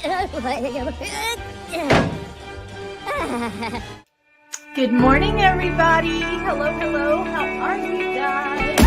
Good morning, everybody. Hello, hello. How are you guys?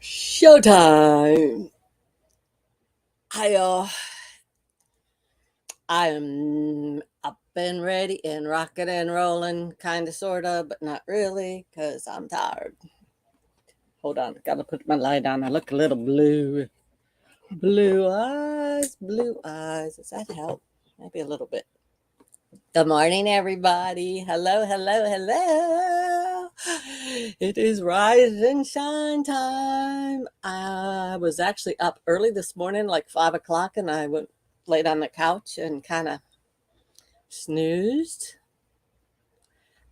Showtime. I'm up and ready and rocking and rolling, kind of, sort of, but not really, because I'm tired. Hold on, gotta put my light on. I look a little blue. Blue eyes, blue eyes. Does that help? Maybe a little bit. Good morning, everybody. Hello, hello, hello. It is rise and shine time. I was actually up early this morning, like 5 o'clock, and I went laid on the couch and kind of snoozed.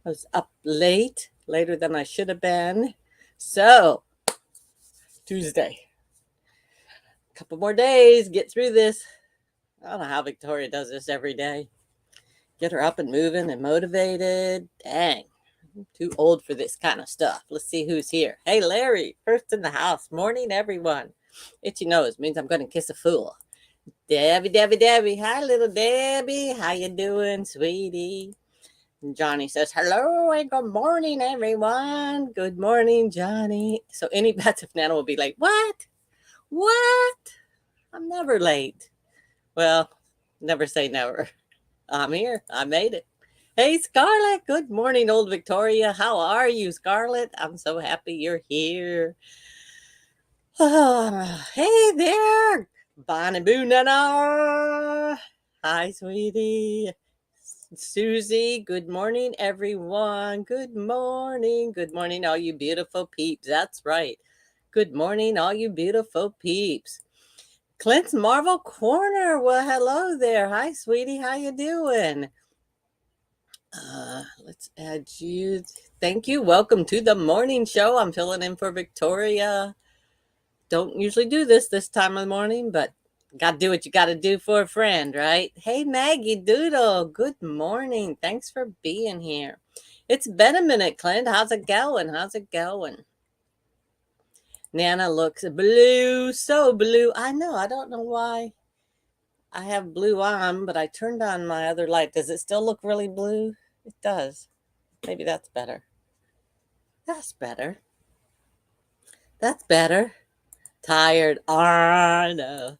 I was up late, later than I should have been. So, Tuesday. A couple more days, get through this. I don't know how Victoria does this every day. Get her up and moving and motivated. Dang, I'm too old for this kind of stuff. Let's see who's here. Hey, Larry, first in the house. Morning, everyone. Itchy nose means I'm going to kiss a fool. Debbie. Hi, little Debbie. How you doing, sweetie? And Johnny says, hello and good morning, everyone. Good morning, Johnny. So any bets if Nana will be like, what? I'm never late. Well, never say never. I'm here. I made it. Hey, Scarlett. Good morning, old Victoria. How are you, Scarlett? I'm so happy you're here. Hey there, Bonnie Boo Nana. Hi, sweetie. Susie, good morning, everyone. Good morning. Good morning, all you beautiful peeps. That's right. Good morning, all you beautiful peeps. Clint's Marvel Corner. Well, hello there. Hi, sweetie. How you doing? Let's add you. Thank you. Welcome to the morning show. I'm filling in for Victoria. Don't usually do this time of the morning, but got to do what you got to do for a friend, right? Hey, Maggie Doodle. Good morning. Thanks for being here. It's been a minute, Clint. How's it going? Nana looks blue, so blue. I know. I don't know why I have blue on, but I turned on my other light. Does it still look really blue? It does. Maybe that's better. That's better. Tired. I know.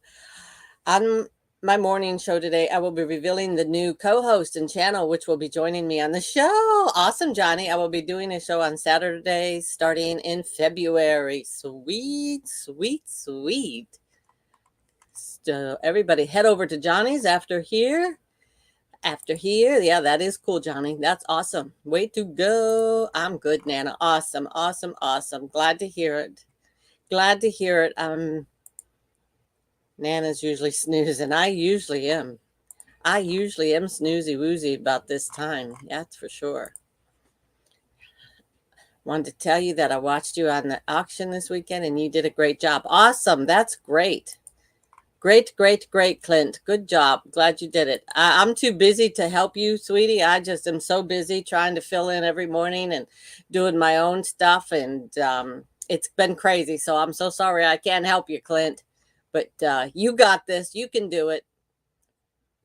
On my morning show today, I will be revealing the new co-host and channel, which will be joining me on the show. Awesome, Johnny. I will be doing a show on Saturdays starting in February. Sweet. So everybody head over to Johnny's after here. Yeah, that is cool, Johnny. That's awesome. Way to go. I'm good, Nana. Awesome. Glad to hear it. Nana's usually snoozing. I usually am snoozy woozy about this time. That's for sure. Wanted to tell you that I watched you on the auction this weekend and you did a great job. Awesome. That's great. Great, Clint. Good job. Glad you did it. I'm too busy to help you, sweetie. I just am so busy trying to fill in every morning and doing my own stuff. And it's been crazy. So I'm so sorry I can't help you, Clint. But you got this. You can do it.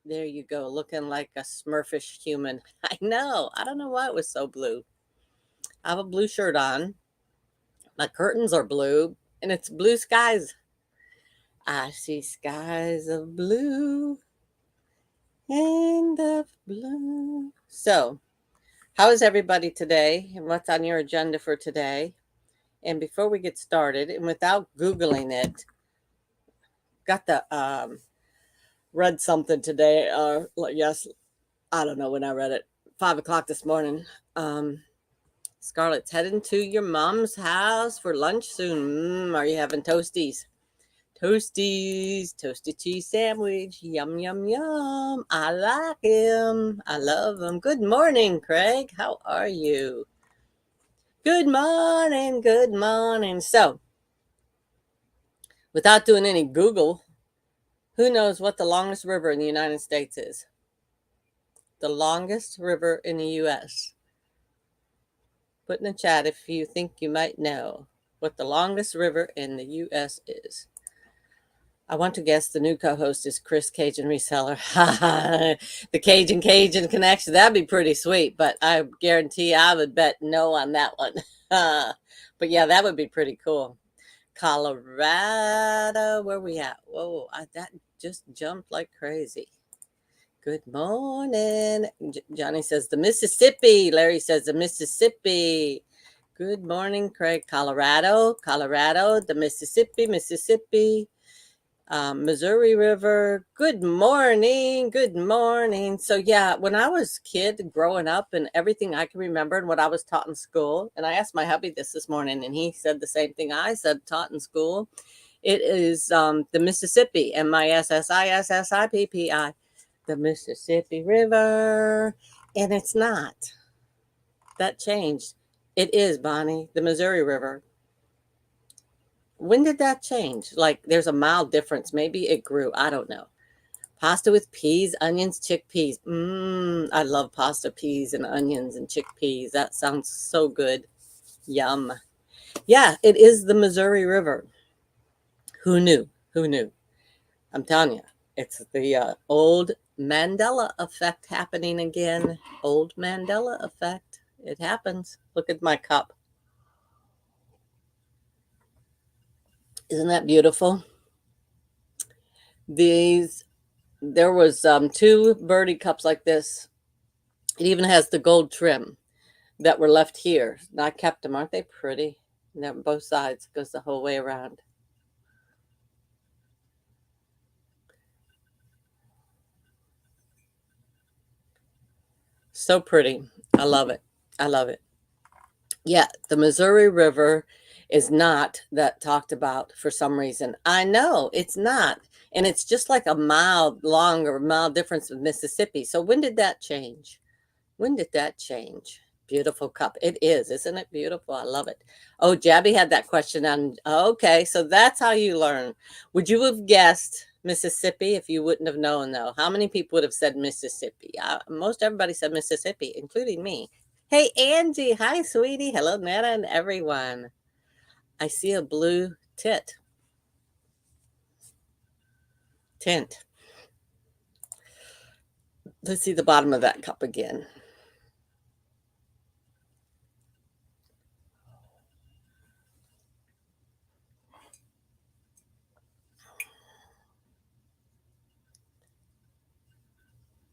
There you go, looking like a Smurfish human. I know. I don't know why it was so blue. I have a blue shirt on. My curtains are blue, and it's blue skies. I see skies of blue and of blue. So, how is everybody today? And what's on your agenda for today? And before we get started, and without Googling it, got the read something today. Yes, I don't know when I read it. 5 o'clock this morning. Scarlett's heading to your mom's house for lunch soon. Are you having toasties? Toasties, toasted cheese sandwich. Yum, yum, yum. I like him. I love him. Good morning, Craig. How are you? Good morning. Good morning. So, without doing any Google, who knows what the longest river in the United States is? The longest river in the U.S. Put in the chat if you think you might know what the longest river in the U.S. is. I want to guess the new co-host is Chris Cajun Reseller. The Cajun connection. That'd be pretty sweet, but I guarantee I would bet no on that one. But yeah, that would be pretty cool. Colorado, where we at? Whoa, that just jumped like crazy. Good morning. Johnny says the Mississippi. Larry says the Mississippi. Good morning, Craig. Colorado, the Mississippi. Missouri River. Good morning. So yeah, when I was a kid growing up and everything I can remember and what I was taught in school, and I asked my hubby this morning and he said the same thing I said taught in school. It is the Mississippi, Mississippi, the Mississippi River, and it's not. That changed. It is, Bonnie, the Missouri River. When did that change? Like, there's a mild difference. Maybe it grew. I don't know. Pasta with peas, onions, chickpeas. I love pasta, peas, and onions and chickpeas. That sounds so good. Yum. Yeah, it is the Missouri River. Who knew? I'm telling you, it's the old Mandela effect happening again. Old Mandela effect. It happens. Look at my cup. Isn't that beautiful? There was 2 birdie cups like this. It even has the gold trim that were left here. And I kept them. Aren't they pretty? And they're both sides. It goes the whole way around. So pretty. I love it. Yeah, the Missouri River is not that talked about for some reason. I know it's not. And it's just like a mild difference with Mississippi. So when did that change? Beautiful cup. It is. Isn't it beautiful? I love it. Oh, Jabby had that question on. Okay, so that's how you learn. Would you have guessed Mississippi if you wouldn't have known, though? How many people would have said Mississippi? Most everybody said Mississippi, including me. Hey, Angie. Hi, sweetie. Hello, Nana, and everyone. I see a blue tint. Let's see the bottom of that cup again.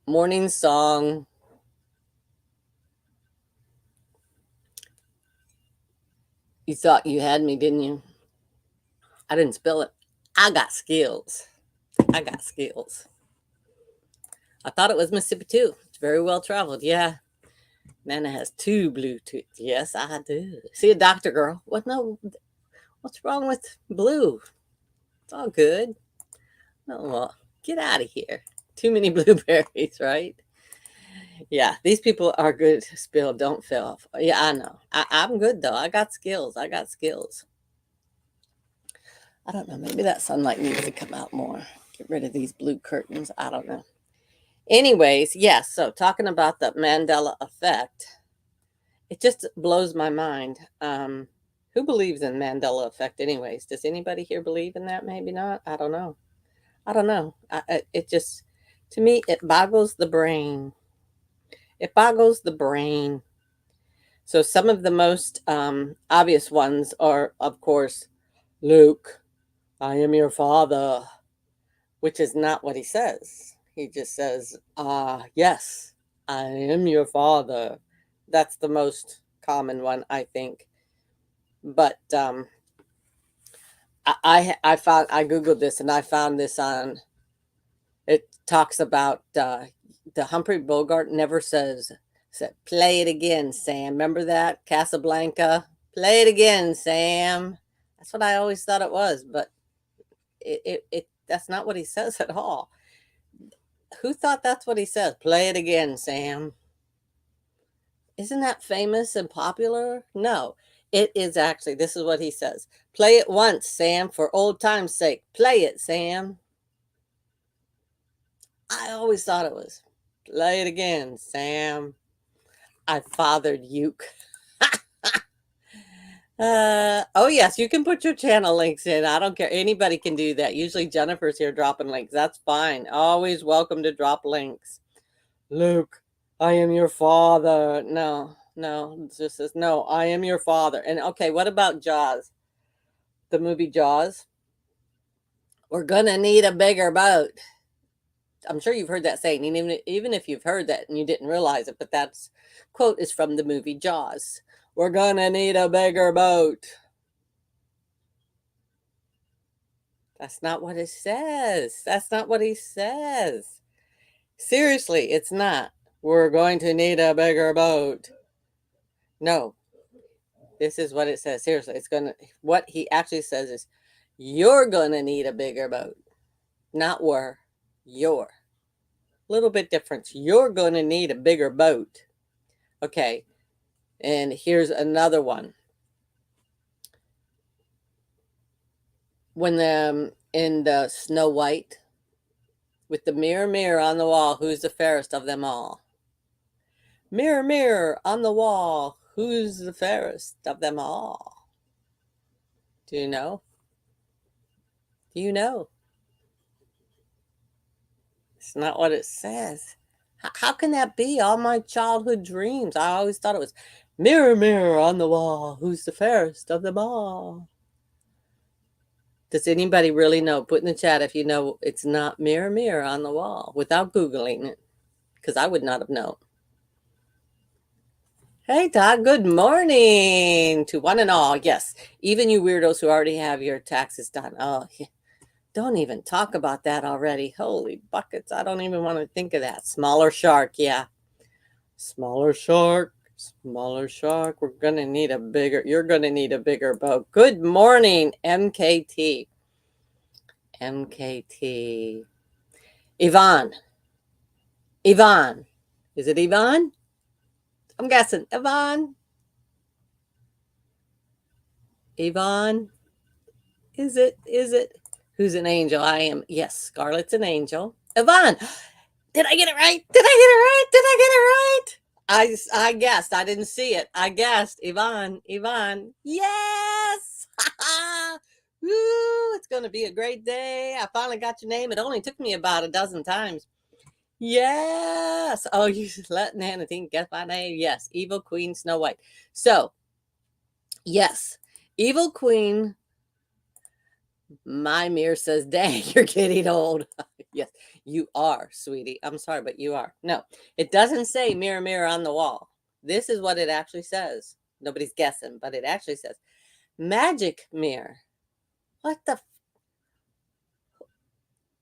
Morning song. You thought you had me, didn't you? I didn't spill it. I got skills. I thought it was Mississippi too. It's very well traveled. Yeah. Nana has 2 Bluetooth. Yes, I do. See a doctor, girl. What's wrong with blue? It's all good. No, well, get out of here. Too many blueberries, right? Yeah, these people are good to spill, don't fill. Yeah, I know. I'm good, though. I got skills. I don't know. Maybe that sunlight needs to come out more. Get rid of these blue curtains. I don't know. Anyways, yes. So talking about the Mandela effect, it just blows my mind. Who believes in Mandela effect anyways? Does anybody here believe in that? Maybe not. I don't know. It just, to me, it boggles the brain. It boggles the brain. So some of the most obvious ones are, of course, Luke, I am your father, which is not what he says. He just says, yes, I am your father. That's the most common one, I think. But I Googled this and I found this on, it talks about the Humphrey Bogart never said, play it again, Sam. Remember that? Casablanca? Play it again, Sam. That's what I always thought it was, but that's not what he says at all. Who thought that's what he says? Play it again, Sam. Isn't that famous and popular? No, it is actually, this is what he says. Play it once, Sam, for old time's sake. Play it, Sam. I always thought it was, play it again, Sam. I fathered Uke. Oh yes, you can put your channel links in. I don't care. Anybody can do that. Usually Jennifer's here dropping links. That's fine. Always welcome to drop links. Luke, I am your father. No, it just says, no, I am your father. And okay, what about Jaws? The movie Jaws? We're gonna need a bigger boat. I'm sure you've heard that saying, even if you've heard that and you didn't realize it, but that's quote is from the movie Jaws. We're gonna need a bigger boat. That's not what it says. That's not what he says. Seriously, it's not. We're going to need a bigger boat. No. This is what it says. Seriously, what he actually says is, you're gonna need a bigger boat. Not were. You're. Little bit difference. You're gonna need a bigger boat. Okay. And here's another one. When in the Snow White, with the mirror, mirror on the wall, who's the fairest of them all? Mirror, mirror on the wall, who's the fairest of them all? Do you know? Do you know? It's not what it says. How can that be? All my childhood dreams, I always thought it was, mirror, mirror on the wall, who's the fairest of them all? Does anybody really know? Put in the chat if you know it's not mirror, mirror on the wall without Googling it, because I would not have known. Hey, Todd, good morning to one and all. Yes, even you weirdos who already have your taxes done. Oh, don't even talk about that already. Holy buckets. I don't even want to think of that. Smaller shark. Yeah. Smaller shark. Smaller shark. You're going to need a bigger boat. Good morning, MKT. MKT. Yvonne. Is it Yvonne? I'm guessing. Yvonne. Is it? Who's an angel? I am. Yes, Scarlett's an angel. Yvonne. Did I get it right? I guessed. I didn't see it. I guessed. Yvonne. Yes. Woo, it's going to be a great day. I finally got your name. It only took me about a dozen times. Yes. Oh, you let Nana think guess my name. Yes. Evil Queen Snow White. So, yes. Evil Queen. My mirror says, dang, you're getting old. Yes, you are, sweetie. I'm sorry, but you are. No, it doesn't say mirror, mirror on the wall. This is what it actually says. Nobody's guessing, but it actually says magic mirror. What the?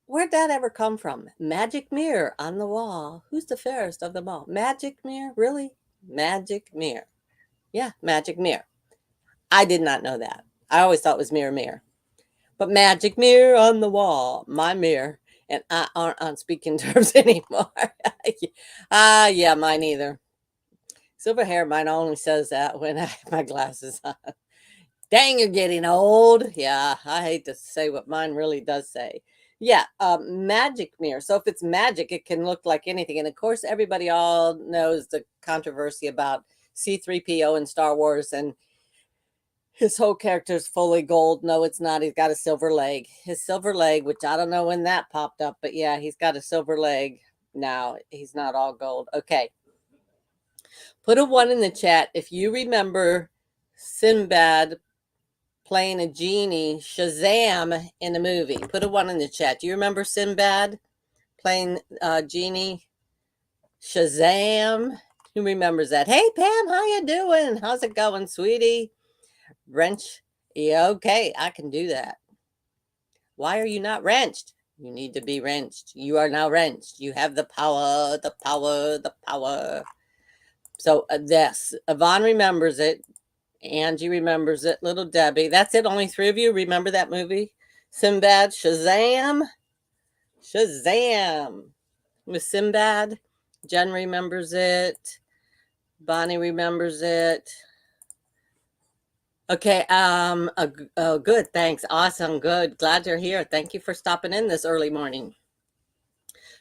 Where'd that ever come from? Magic mirror on the wall. Who's the fairest of them all? Magic mirror? Really? Magic mirror. Yeah, magic mirror. I did not know that. I always thought it was mirror, mirror. But magic mirror on the wall, my mirror, and I aren't on speaking terms anymore. Yeah, mine either. Silver hair, mine only says that when I have my glasses on. Dang, you're getting old. Yeah, I hate to say what mine really does say. Yeah, magic mirror. So if it's magic, it can look like anything. And of course, everybody all knows the controversy about C-3PO in Star Wars, and His whole character is fully gold. No, it's not. He's got a silver leg. His silver leg, which I don't know when that popped up, but yeah, he's got a silver leg now. He's not all gold. Okay. Put a 1 in the chat if you remember Sinbad playing a genie, Shazam, in the movie. Put a 1 in the chat. Do you remember Sinbad playing genie, Shazam? Who remembers that? Hey, Pam, how you doing? How's it going, sweetie? Wrench. Yeah, okay, I can do that. Why are you not wrenched? You need to be wrenched. You are now wrenched. You have the power, the power, the power. So yes, Yvonne remembers it. Angie remembers it. Little Debbie. That's it. Only 3 of you remember that movie. Sinbad, Shazam. Shazam. With Sinbad. Jen remembers it. Bonnie remembers it. Okay. Oh, good. Thanks. Awesome. Good. Glad you're here. Thank you for stopping in this early morning.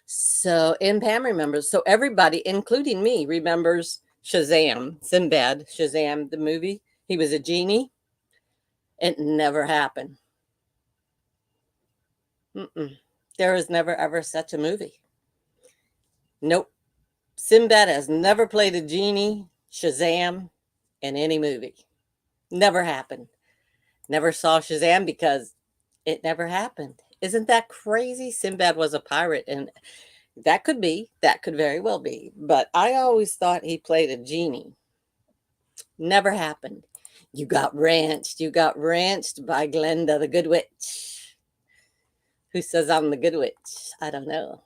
So, and Pam remembers. So everybody, including me, remembers Shazam. Sinbad. Shazam, the movie. He was a genie. It never happened. There was never, ever such a movie. Nope. Sinbad has never played a genie, Shazam, in any movie. Never happened. Never saw Shazam because it never happened. Isn't that crazy? Sinbad was a pirate, and that could very well be. But I always thought he played a genie. Never happened. You got ranched. You got ranched by Glenda, the good witch. Who says I'm the good witch? I don't know.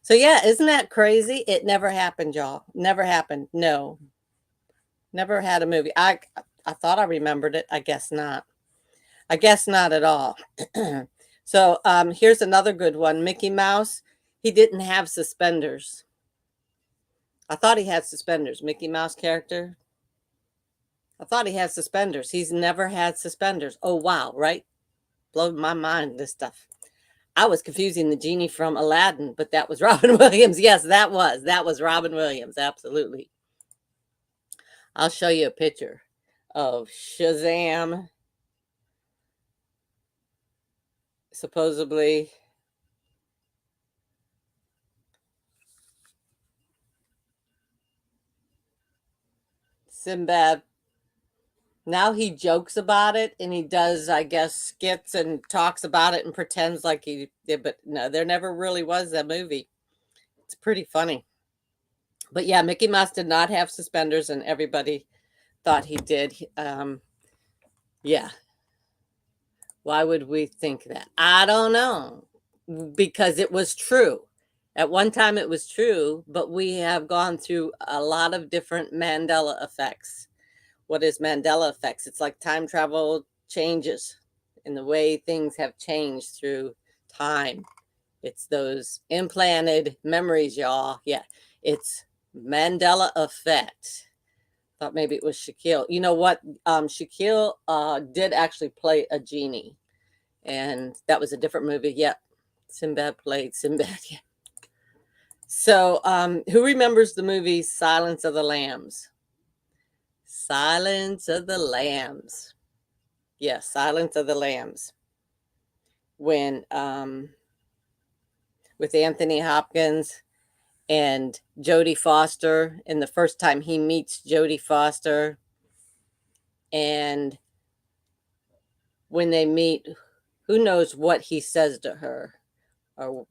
So yeah, isn't that crazy? It never happened, y'all. Never happened. No. Never had a movie. I thought I remembered it. I guess not. I guess not at all. So here's another good one. Mickey Mouse. He didn't have suspenders. I thought he had suspenders. Mickey Mouse character. I thought he had suspenders. He's never had suspenders. Oh, wow, right? Blows my mind, this stuff. I was confusing the genie from Aladdin, but that was Robin Williams. Yes, that was Robin Williams. Absolutely. I'll show you a picture of Shazam. Supposedly. Sinbad. Now he jokes about it and he does, I guess, skits and talks about it and pretends like he did. But no, there never really was that movie. It's pretty funny. But yeah, Mickey Mouse did not have suspenders and everybody thought he did. Yeah. Why would we think that? I don't know. Because it was true. At one time it was true, but we have gone through a lot of different Mandela effects. What is Mandela effects? It's like time travel changes in the way things have changed through time. It's those implanted memories, y'all. Yeah, it's Mandela effect. Thought maybe it was Shaquille. You know what? Shaquille did actually play a genie, and that was a different movie. Yep, Sinbad played Sinbad. Yeah. So, who remembers the movie Silence of the Lambs? Silence of the Lambs. Yes, Silence of the Lambs. When with Anthony Hopkins and Jodie Foster, and the first time he meets Jodie Foster, and when they meet, who knows what he says to her? Or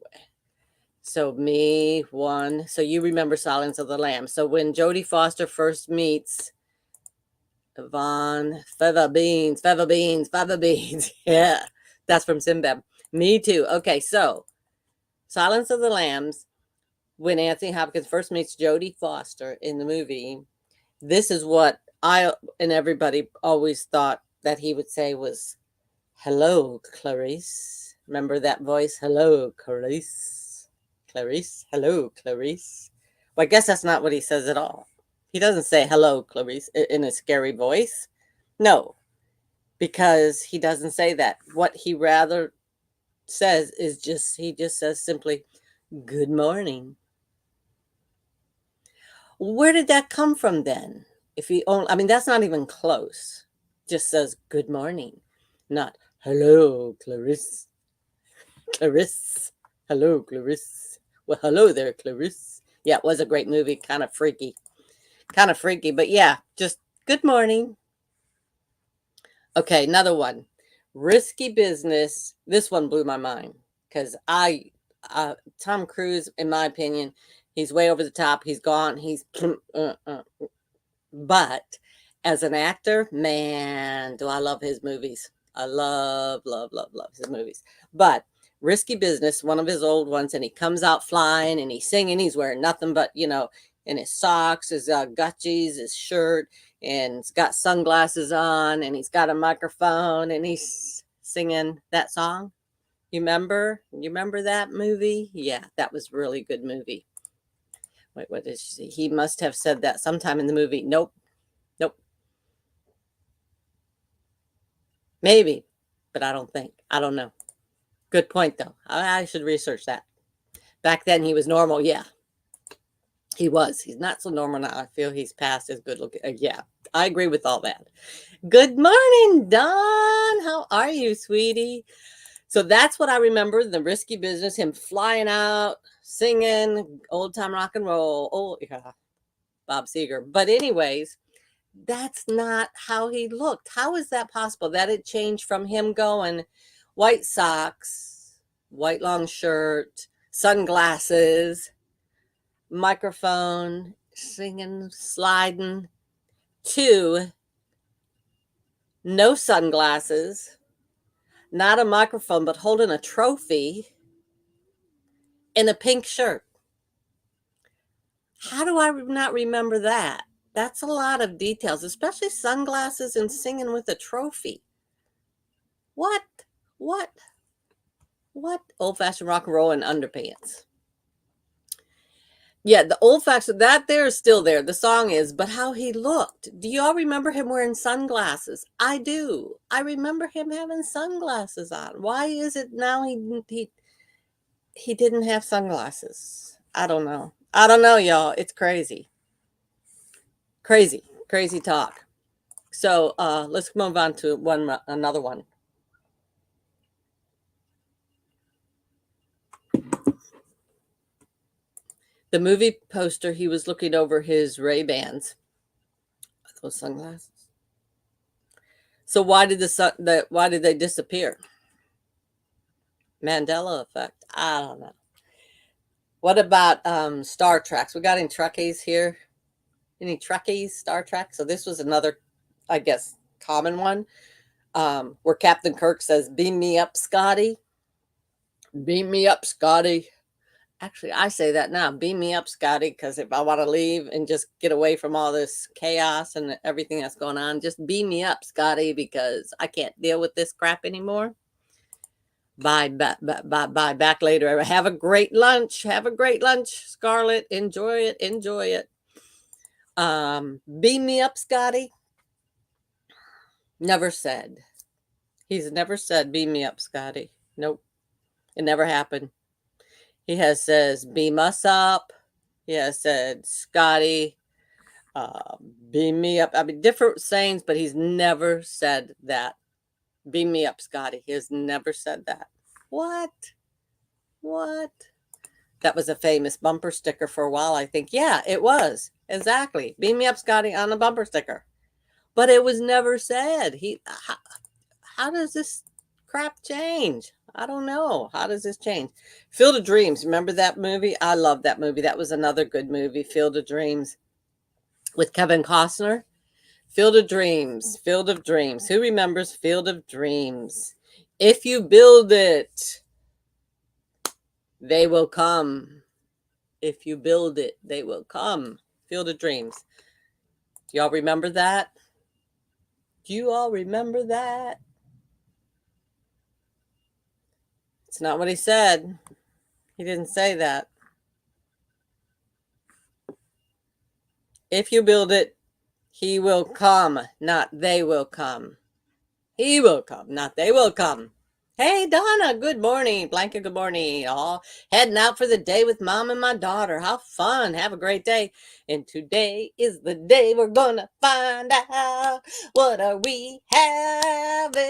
so me one. So you remember Silence of the Lambs. So when Jodie Foster first meets Yvonne, feather beans, feather beans, feather beans. Yeah, that's from Sinbad. Me too. Okay, so Silence of the Lambs, when Anthony Hopkins first meets Jodie Foster in the movie, this is what I and everybody always thought that he would say was, "Hello, Clarice." Remember that voice? "Hello, Clarice. Clarice. Hello, Clarice." Well, I guess that's not what he says at all. He doesn't say "Hello, Clarice" in a scary voice. No, because he doesn't say that. What he rather says is he just says simply, "Good morning." Where did that come from then? If he only, I mean, that's not even close. just says good morning, not hello, Clarice. Clarice. Hello, Clarice. Well, hello there, Clarice. Yeah, it was a great movie. Kind of freaky. But yeah, just good morning. Okay, another one. Risky Business. This one blew my mind because Tom Cruise, in my opinion, he's way over the top. He's gone. He's, but as an actor, man, do I love his movies. I love his movies. But Risky Business, one of his old ones, and he comes out flying and he's singing. He's wearing nothing but, in his socks, his gutchies, his shirt, and he's got sunglasses on, and he's got a microphone, and he's singing that song. You remember? You remember that movie? Yeah, that was a really good movie. Wait, what did she say? He must have said that sometime in the movie. Nope. Maybe, but I don't think. I don't know. Good point, though. I should research that. Back then, he was normal. Yeah, he was. He's not so normal now. I feel he's past his good looking. Yeah, I agree with all that. Good morning, Dawn. How are you, sweetie? So that's what I remember, the Risky Business, him flying out, singing old time rock and roll. Oh, yeah, Bob Seger. But anyways, that's not how he looked. How is that possible? That it changed from him going white socks, white long shirt, sunglasses, microphone, singing, sliding, to no sunglasses, not a microphone, but holding a trophy in a pink shirt. How do I not remember that? That's a lot of details, especially sunglasses and singing with a trophy. What? Old-fashioned rock and roll and underpants. Yeah, the old-fashioned, that there is still there. The song is, but how he looked. Do you all remember him wearing sunglasses? I do. I remember him having sunglasses on. Why is it now he didn't have sunglasses? I don't know. Y'all. It's crazy. Crazy talk. So let's move on to another one. The movie poster, he was looking over his Ray-Bans. Those sunglasses. So why did they disappear? Mandela effect. I don't know. What about Star Treks? We got any Trekkies here? Any Trekkies, Star Trek? So this was another, I guess, common one. Where Captain Kirk says, "Beam me up, Scotty. Beam me up, Scotty." Actually, I say that now. Beam me up, Scotty, because if I want to leave and just get away from all this chaos and everything that's going on, just beam me up, Scotty, because I can't deal with this crap anymore. Bye, back later. Have a great lunch. Scarlett. Enjoy it. Beam me up, Scotty. Never said. He's never said, beam me up, Scotty. Nope. It never happened. He has says, beam us up. He has said, Scotty, beam me up. I mean, different sayings, but he's never said that. Beam me up, Scotty. He has never said that. What? That was a famous bumper sticker for a while, I think. Yeah, it was. Exactly. Beam me up, Scotty, on a bumper sticker. But it was never said. How does this crap change? I don't know. How does this change? Field of Dreams. Remember that movie? I love that movie. That was another good movie, Field of Dreams, with Kevin Costner. Field of Dreams. Who remembers Field of Dreams? If you build it, they will come. If you build it, they will come. Field of Dreams. Do y'all remember that? It's not what he said. He didn't say that. If you build it, he will come, not they will come. He will come, not they will come. Hey, Donna, good morning. Blanca, good morning. All heading out for the day with mom and my daughter. How fun. Have a great day. And today is the day we're gonna find out what are we having.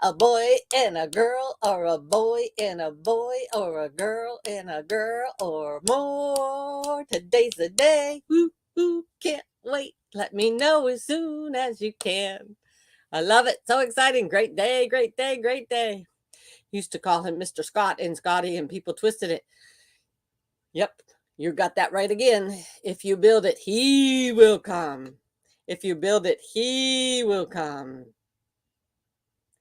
A boy and a girl, or a boy and a boy, or a girl and a girl, or more. Today's the day. Woo, can't wait. Let me know as soon as you can. I love it. So exciting. Great day, great day, great day. Used to call him Mr. Scott and Scotty, and people twisted it. Yep, you got that right again. If you build it, he will come. If you build it, he will come.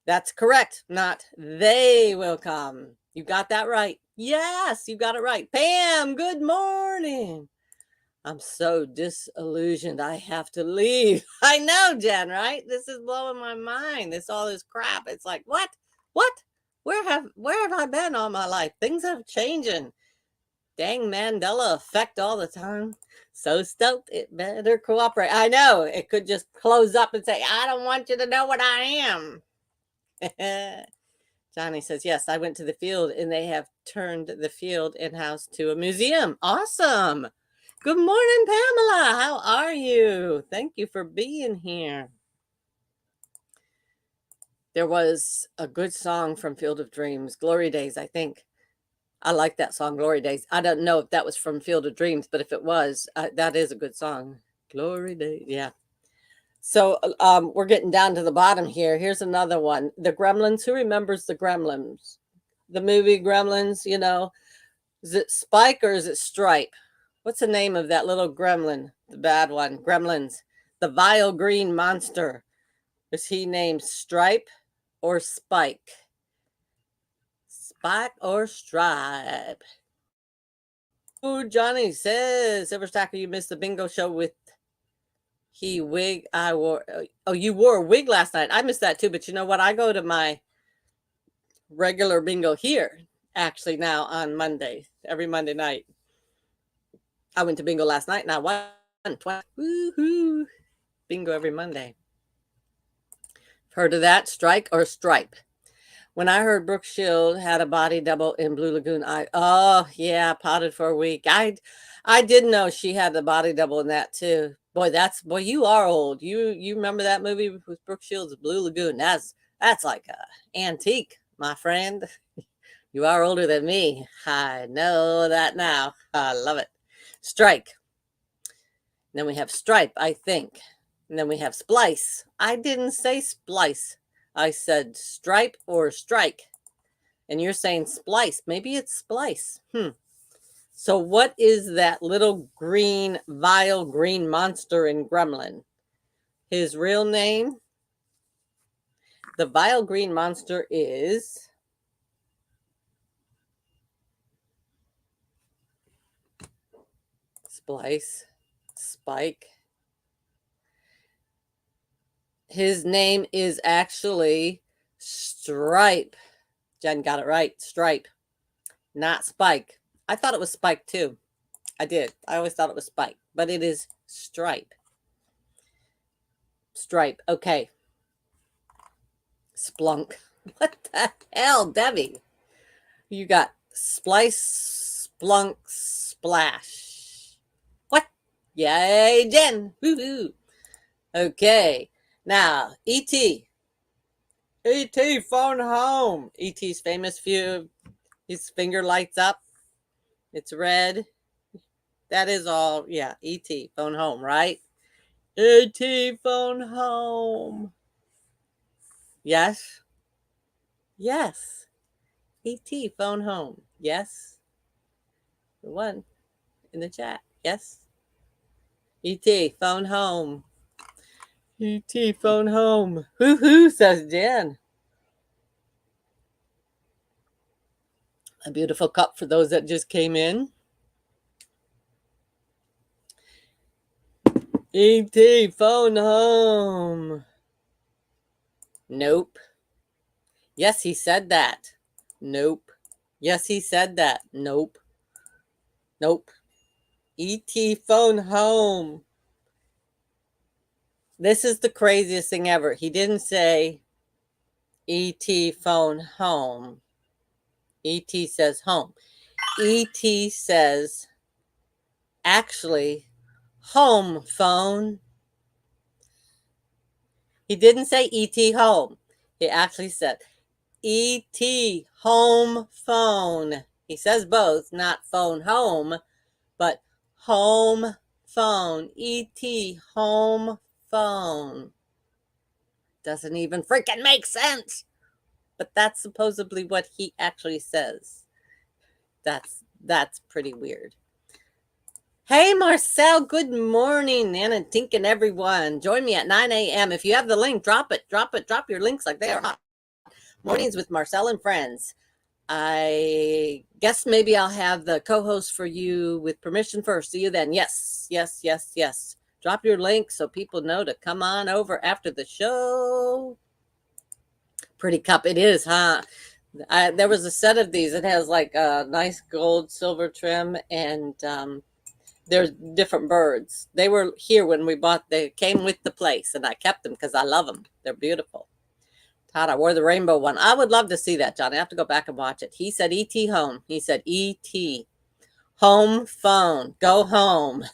That's correct, not they will come. You got that right. Yes, you got it right. Pam, good morning. I'm so disillusioned. I have to leave. I know, Jen, right? This is blowing my mind. All this crap. It's like, what? What? Where have I been all my life? Things have changing. Dang Mandela effect all the time. So stoked. It better cooperate. I know. It could just close up and say, I don't want you to know what I am. Johnny says, yes, I went to the field and they have turned the field in-house to a museum. Awesome. Good morning, Pamela. How are you? Thank you for being here. There was a good song from Field of Dreams, Glory Days, I think. I like that song, Glory Days. I don't know if that was from Field of Dreams, but if it was, that is a good song. Glory Days, yeah. So we're getting down to the bottom here. Here's another one. The Gremlins. Who remembers the Gremlins? The movie Gremlins, you know. Is it Spike or is it Stripe? What's the name of that little gremlin? The bad one. Gremlins. The vile green monster. Is he named Stripe or Spike? Spike or Stripe? Oh, Johnny says, Silver Stacker, you missed the bingo show with wig I wore. Oh, you wore a wig last night. I missed that too, but you know what? I go to my regular bingo here, actually, now on Monday, every Monday night. I went to bingo last night and I won twice. Woohoo! Bingo every Monday. Heard of that? Strike or stripe? When I heard Brooke Shield had a body double in Blue Lagoon, oh yeah, potted for a week. I didn't know she had a body double in that too. Boy, you are old. You remember that movie with Brooke Shields, Blue Lagoon? That's like a antique, my friend. You are older than me. I know that now. I love it. Strike. And then we have stripe, I think. And then we have splice. I didn't say splice. I said stripe or strike. And you're saying splice. Maybe it's splice. So what is that little green, vile green monster in Gremlin? His real name? The vile green monster is Splice, Spike. His name is actually Stripe. Jen got it right. Stripe, not Spike. I thought it was Spike too. I did. I always thought it was Spike, but it is Stripe. Stripe. Okay. Splunk. What the hell, Debbie? You got splice, splunk, splash. What? Yay, Jen. Woo-hoo. Okay. Now, E.T. E.T. phone home. E.T.'s famous view. His finger lights up. It's red. That is all. Yeah, E.T. phone home, right? E.T. phone home. Yes. Yes. E.T. phone home. Yes. The one in the chat. Yes. E.T. phone home. E.T. phone home. Hoo-hoo, says Jen. A beautiful cup for those that just came in. E.T. phone home. Nope. Yes, he said that. Nope. Yes, he said that. Nope. Nope. E.T. phone home. This is the craziest thing ever. He didn't say E.T. phone home. E.T. says home. E.T. says, actually, home phone. He didn't say E.T. home. He actually said E.T. home phone. He says both, not phone home, but home phone. E.T. home phone. Doesn't even freaking make sense. But that's supposedly what he actually says. That's pretty weird. Hey, Marcel, good morning, Nana, Tink, and everyone. Join me at 9 a.m. If you have the link, drop it. Drop your links like they are hot. Mornings with Marcel and friends. I guess maybe I'll have the co-host for you with permission first. See you then. Yes. Drop your link so people know to come on over after the show. Pretty cup it is, huh? There was a set of these. It has like a nice gold silver trim, and there's different birds. They were here when we bought. They came with the place, and I kept them because I love them. They're beautiful. Todd, I wore the rainbow one. I would love to see that, John. I have to go back and watch it. He said E.T. home. He said E.T. home phone. Go home.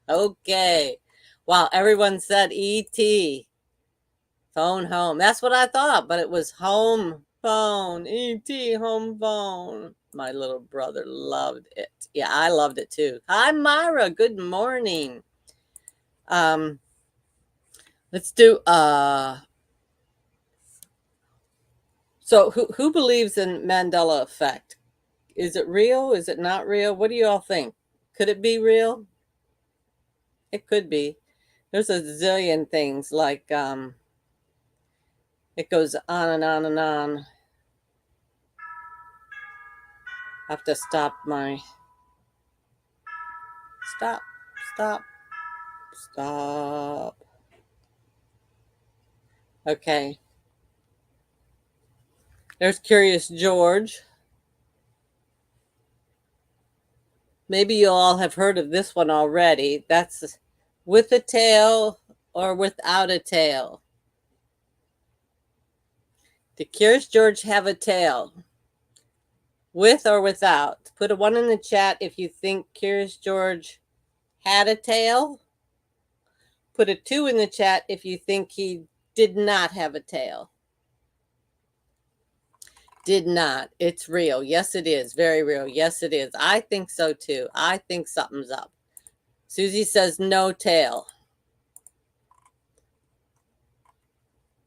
Okay. Wow, everyone said E.T. phone home. That's what I thought, but it was home phone. E.T. home phone. My little brother loved it. Yeah, I loved it too. Hi, Myra. Good morning. Let's do so who believes in Mandela effect? Is it real? Is it not real? What do you all think? Could it be real? It could be. There's a zillion things like it goes on and on and on. I have to stop my stop. Okay. There's Curious George. Maybe you all have heard of this one already. That's with a tail or without a tail. Did Curious George have a tail? With or without? Put a 1 in the chat if you think Curious George had a tail. Put a 2 in the chat if you think he did not have a tail. Did not. It's real. Yes, it is. Very real. Yes, it is. I think so too. I think something's up. Susie says no tail.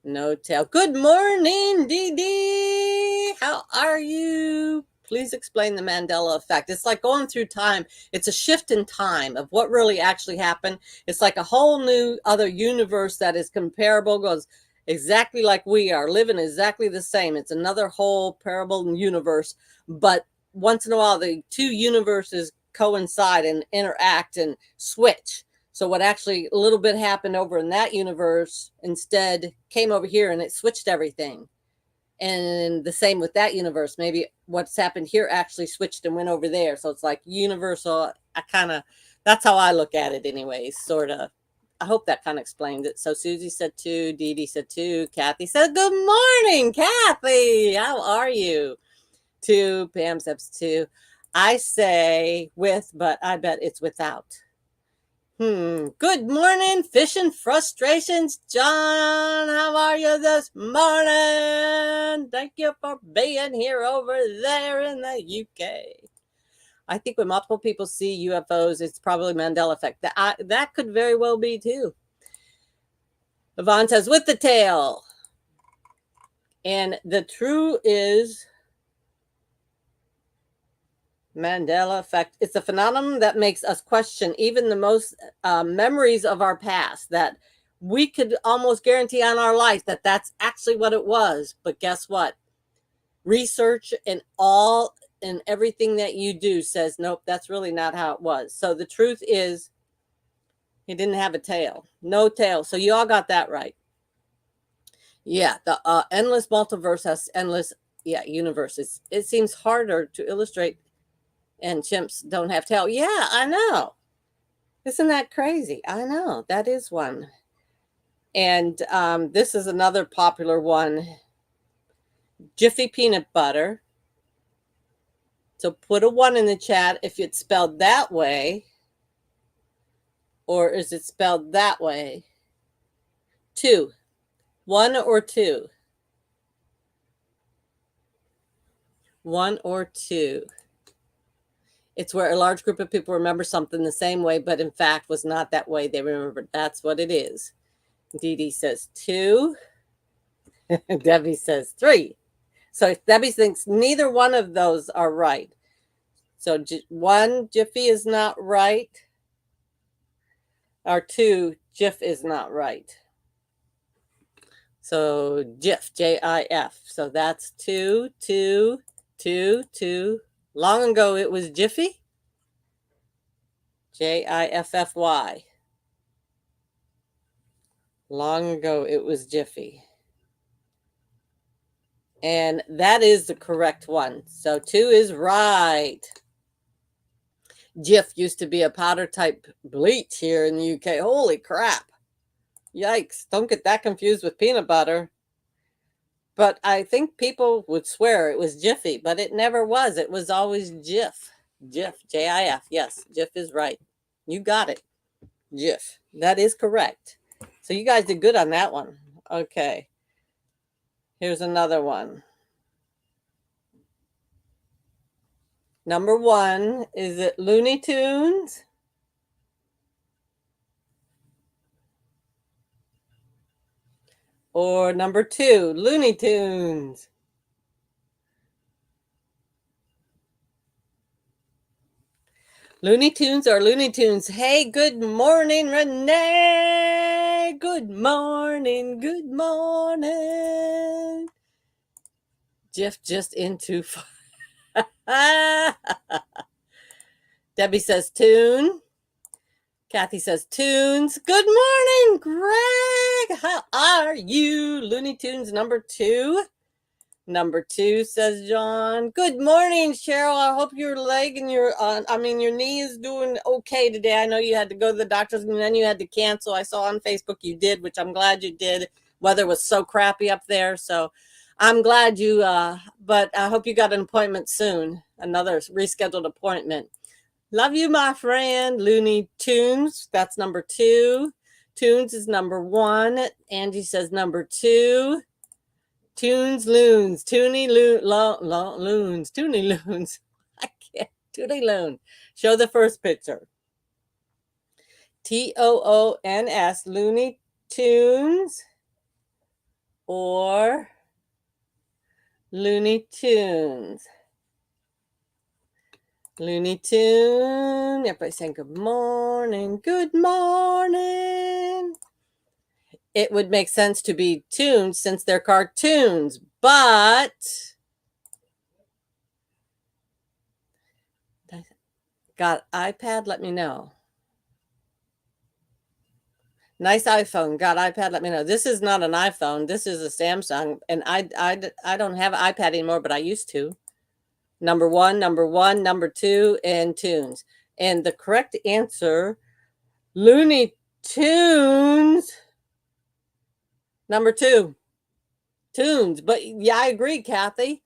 No tail. Good morning, Dee Dee. How are you? Please explain the Mandela effect. It's like going through time. It's a shift in time of what really actually happened. It's like a whole new other universe that is comparable, goes exactly like we are, living exactly the same. It's another whole parable universe. But once in a while, the two universes coincide and interact and switch. So what actually a little bit happened over in that universe instead came over here and it switched everything. And the same with that universe. Maybe what's happened here actually switched and went over there. So it's like universal. That's how I look at it anyways, sort of. I hope that kind of explains it. So Susie said 2, Dee Dee said 2, Kathy said, good morning, Kathy. How are you? 2, Pam says 2. I say with, but I bet it's without. Good morning, Fishing Frustrations. John, how are you this morning? Thank you for being here over there in the UK. I think when multiple people see UFOs, it's probably Mandela effect. That could very well be too. Yvonne says, with the tail. And the true is Mandela effect. It's a phenomenon that makes us question even the most memories of our past, that we could almost guarantee on our life that that's actually what it was. But guess what? Research and everything that you do says, nope, that's really not how it was. So the truth is he didn't have a tail. No tail. So you all got that right. Yeah, the endless multiverse has endless universes. It seems harder to illustrate. And chimps don't have tail. Yeah, I know. Isn't that crazy? I know. That is one. And this is another popular one. Jiffy peanut butter. So put a 1 in the chat if it's spelled that way, or is it spelled that way? 2. 1 or 2? 1 or 2. It's where a large group of people remember something the same way, but in fact was not that way they remembered. That's what it is. Dee Dee says 2. Debbie says 3. So Debbie thinks neither one of those are right. So 1, Jiffy is not right. Or 2, Jif is not right. So Jif, J-I-F. So that's 2, 2, 2, 2. Long ago it was Jiffy. Jiffy. Long ago it was Jiffy. And that is the correct one. So 2 is right. Jif used to be a powder type bleach here in the UK. Holy crap. Yikes. Don't get that confused with peanut butter. But I think people would swear it was Jiffy, but it never was. It was always Jif. Jif, J-I-F. Yes, Jif is right. You got it. Jif. That is correct. So you guys did good on that one. Okay. Here's another one. Number 1, is it Looney Tunes? Or number 2, Looney Tunes? Looney Tunes or Looney Tunes? Hey, good morning, Renee. Good morning. Good morning. Jeff just into Debbie says tune. Kathy says tunes. Good morning, Greg. How are you? Looney Tunes number 2. Number 2, says John. Good morning, Cheryl. I hope your leg and your knee is doing okay today. I know you had to go to the doctor's and then you had to cancel. I saw on Facebook you did, which I'm glad you did. Weather was so crappy up there, so I'm glad you, but I hope you got an appointment soon. Another rescheduled appointment. Love you, my friend. Looney Tunes, that's number 2. Tunes is number 1. Angie says number 2. Tunes, loons, loons, toony loons. I can't, toony loon. Show the first picture. Toons, Looney Tunes, or Looney Tunes. Looney Tune. Everybody saying good morning. Good morning. It would make sense to be tunes since they're cartoons, but got iPad? Let me know. Nice iPhone. Got iPad? Let me know. This is not an iPhone. This is a Samsung, and I don't have an iPad anymore, but I used to. Number 1, number 2, and tunes. And the correct answer, Looney Tunes. Number 2, tunes. But yeah, I agree, Kathy.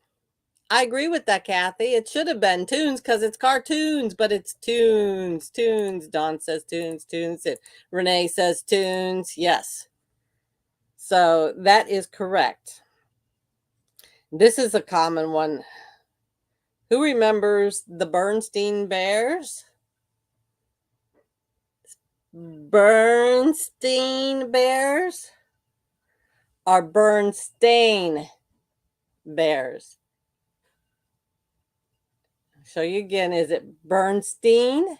I agree with that, Kathy. It should have been tunes because it's cartoons, but it's tunes. Tunes. Dawn says tunes. Renee says tunes. Yes. So that is correct. This is a common one. Who remembers the Bernstein Bears? Bernstein Bears or Bernstein Bears? I'll show you again. Is it Bernstein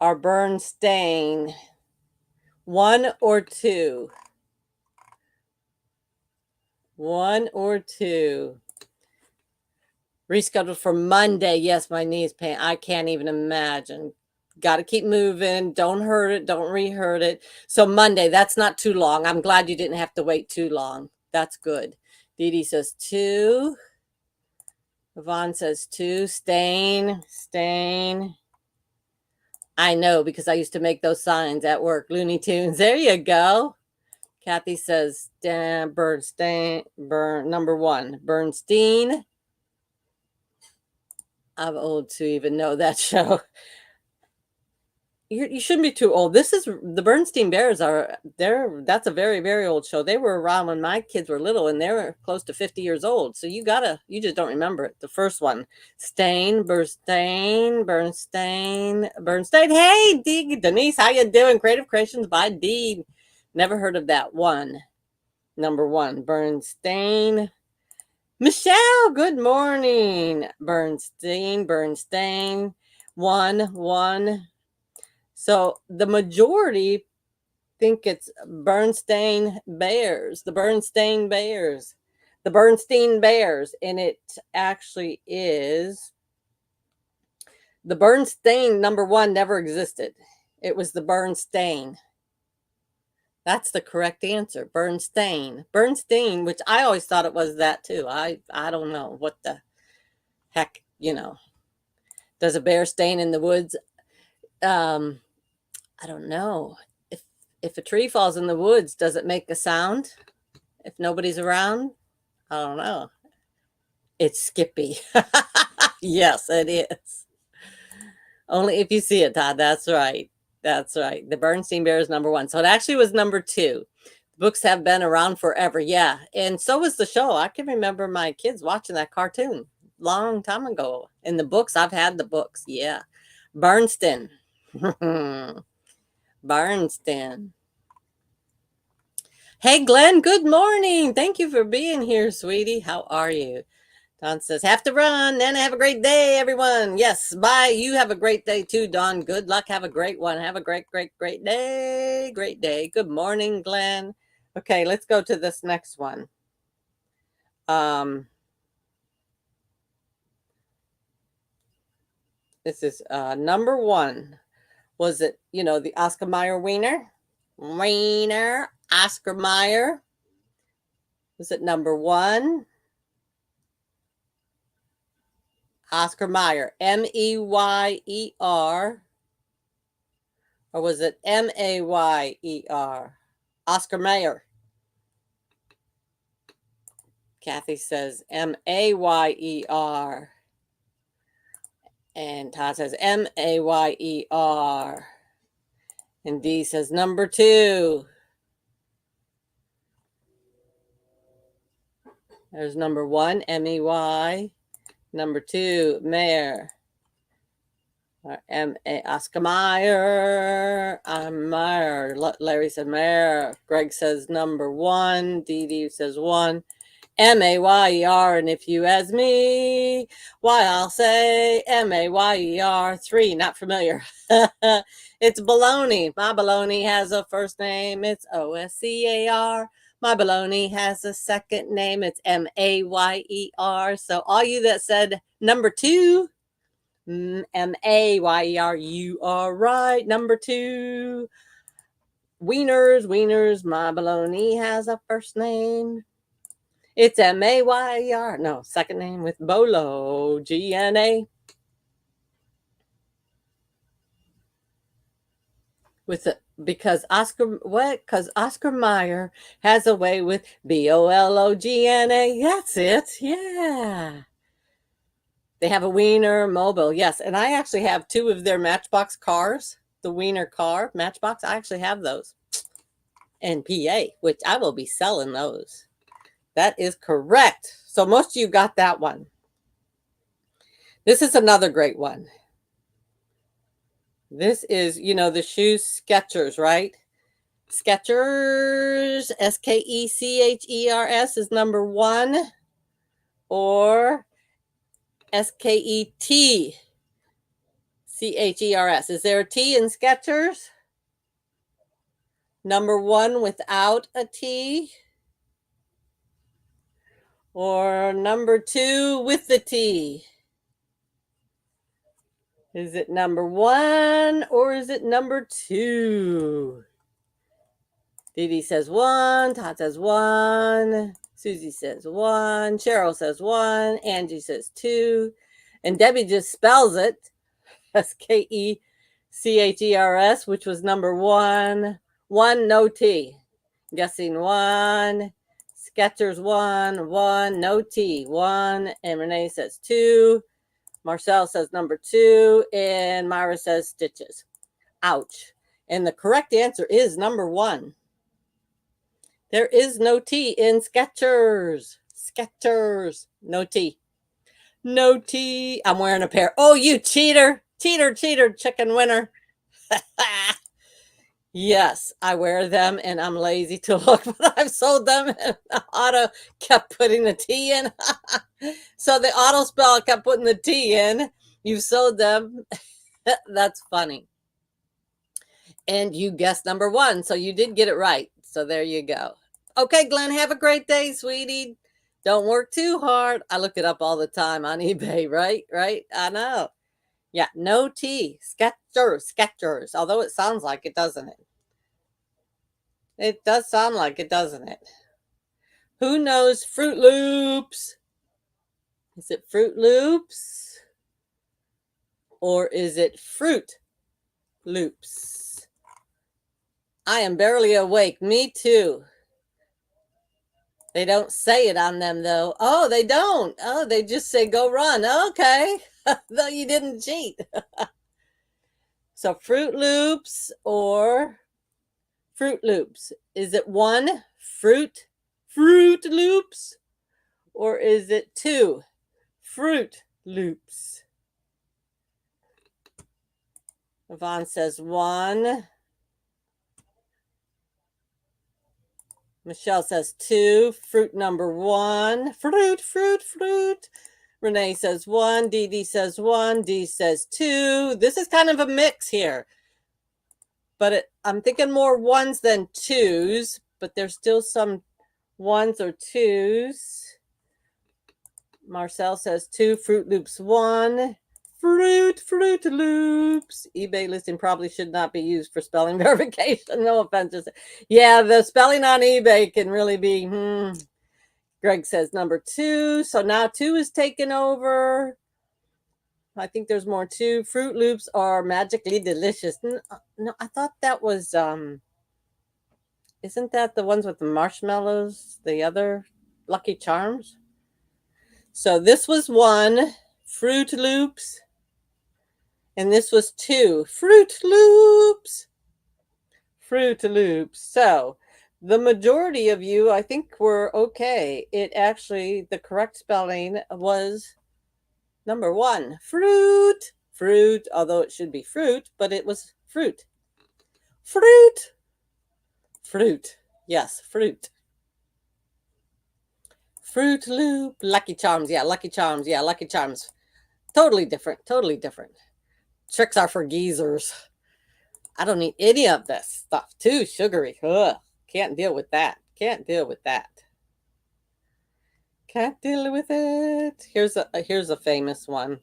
or Bernstein? 1 or 2? 1 or 2? Rescheduled for Monday. Yes, my knee is pain. I can't even imagine. Got to keep moving. Don't hurt it. Don't re-hurt it. So Monday, that's not too long. I'm glad you didn't have to wait too long. That's good. Dee Dee says 2. Yvonne says 2. Stain. I know because I used to make those signs at work. Looney Tunes. There you go. Kathy says Bernstein, number one. Bernstein. I'm old to even know that show. You shouldn't be too old. This is the Bernstein Bears that's a very, very old show. They were around when my kids were little and they were close to 50 years old. So you just don't remember it. The first one, Bernstein. Hey, Dee, Denise, how you doing? Creative Creations by Dee. Never heard of that one. Number one, Bernstein. Michelle, good morning. Bernstein. One. So the majority think it's Bernstein Bears, the Bernstein Bears, and it actually is the Bernstein number one never existed. It was the Bernstein. That's the correct answer. Bernstein, which I always thought it was that too. I don't know what the heck, does a bear stain in the woods? I don't know. If a tree falls in the woods, does it make a sound if nobody's around? I don't know. It's Skippy. Yes, it is. Only if you see it, Todd. That's right. The Bernstein Bears number one. So it actually was number two. Books have been around forever. Yeah. And so was the show. I can remember my kids watching that cartoon long time ago. In the books, I've had the books. Yeah. Bernstein. Barnston. Hey, Glenn, good morning. Thank you for being here, sweetie. How are you? Don says, have to run. Nana, have a great day, everyone. Yes, bye. You have a great day too, Don. Good luck. Have a great one. Have a great day. Great day. Good morning, Glenn. Okay, let's go to this next one. This is number one. Was it, the Oscar Mayer Wiener? Oscar Mayer. Was it number one? Oscar Mayer, M-E-Y-E-R. Or was it M-A-Y-E-R? Oscar Mayer. Kathy says M-A-Y-E-R. And Todd says M-A-Y-E-R. And Dee says number two. There's number one, M-E-Y. Number two, Mayer. M-A, Oscar Mayer. I'm Mayer. Larry said Mayer. Greg says number one. Dee says one. M-A-Y-E-R. And if you ask me, why, I'll say M-A-Y-E-R. Three, not familiar. It's baloney. My baloney has a first name. It's O-S-C-A-R. My baloney has a second name. It's M-A-Y-E-R. So all you that said number two, M-A-Y-E-R, you are right. Number two. Wieners. My baloney has a first name. It's M-A-Y-E-R. No, second name with Bolo. G-N-A. With it, because Oscar Mayer has a way with B-O-L-O-G-N-A. That's it. Yeah. They have a Wiener Mobile. Yes. And I actually have two of their Matchbox cars. The Wiener car Matchbox. I actually have those. And PA, which I will be selling those. That is correct. So most of you got that one. This is another great one. This is, the shoes Skechers, right? Skechers, S-K-E-C-H-E-R-S is number one. Or S-K-E-T-C-H-E-R-S. Is there a T in Skechers? Number one without a T? Or number two with the T? Is it number one or is it number two? Dee says one. Todd says one. Susie says one. Cheryl says one. Angie says two. And Debbie just spells it. S-K-E-C-H-E-R-S, which was number one. One, no T. Guessing 1. Skechers 1. No T. 1. And Renee says 2. Marcel says number 2. And Myra says stitches. Ouch. And the correct answer is number 1. There is no T in Skechers. Skechers. No T. No T. I'm wearing a pair. Oh, you cheater. Cheater, chicken winner. Yes, I wear them and I'm lazy to look, but I've sold them and the auto kept putting the T in. So the auto spell kept putting the T in. You've sold them. That's funny. And you guessed number 1, so you did get it right. So there you go. Okay, Glenn, have a great day, sweetie. Don't work too hard. I look it up all the time on eBay, right? I know. Yeah, no T. Skechers. Although it sounds like it, doesn't it? It does sound like it, doesn't it? Who knows Fruit Loops? Is it Fruit Loops? Or is it Fruit Loops? I am barely awake. Me too. They don't say it on them, though. Oh, they don't. Oh, they just say go run. Okay. Though you didn't cheat. So Fruit Loops or Fruit Loops. Is it 1, Fruit Loops? Or is it 2, Fruit Loops? Yvonne says 1. Michelle says 2. Fruit number 1. Fruit. Renee says 1. Dee Dee says 1. Dee says 2. This is kind of a mix here. But I'm thinking more 1s than 2s. But there's still some 1s or 2s. Marcel says 2. Fruit Loops 1. Fruit Loops. eBay listing probably should not be used for spelling verification. No offense. Yeah, the spelling on eBay can really be, Greg says number 2. So now 2 is taken over. I think there's more 2. Fruit Loops are magically delicious. No, I thought that was, isn't that the ones with the marshmallows? The other Lucky Charms? So this was 1. Fruit Loops. And this was 2. Fruit Loops. So the majority of you, I think, were okay. It actually, the correct spelling was number 1. Fruit. Although it should be fruit, but it was fruit. Yes, fruit. Fruit Loop. Lucky Charms. Yeah, Lucky Charms. Totally different. Tricks are for geezers. I don't need any of this stuff. Too sugary. Ugh. Can't deal with that. Can't deal with it. Here's a famous one.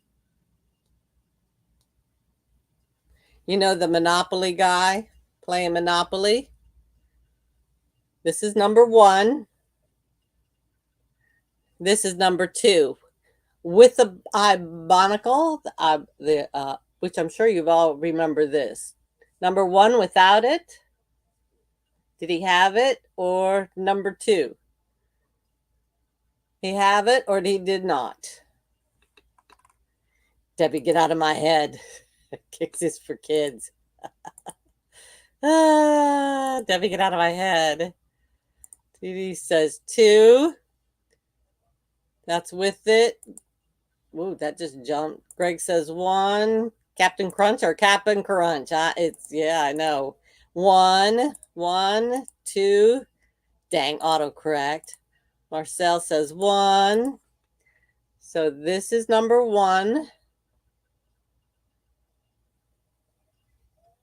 You know the Monopoly guy playing Monopoly? This is number 1. This is number 2. With the ibonical, which I'm sure you've all remember this. Number 1 without it. Did he have it? Or number 2? He have it or he did not? Debbie, get out of my head. Kicks is for kids. Debbie, get out of my head. Dee says 2. That's with it. Ooh, that just jumped. Greg says 1. Captain Crunch or Captain Crunch? Yeah, I know. 1, 2. Dang, autocorrect. Marcel says 1. So this is number 1.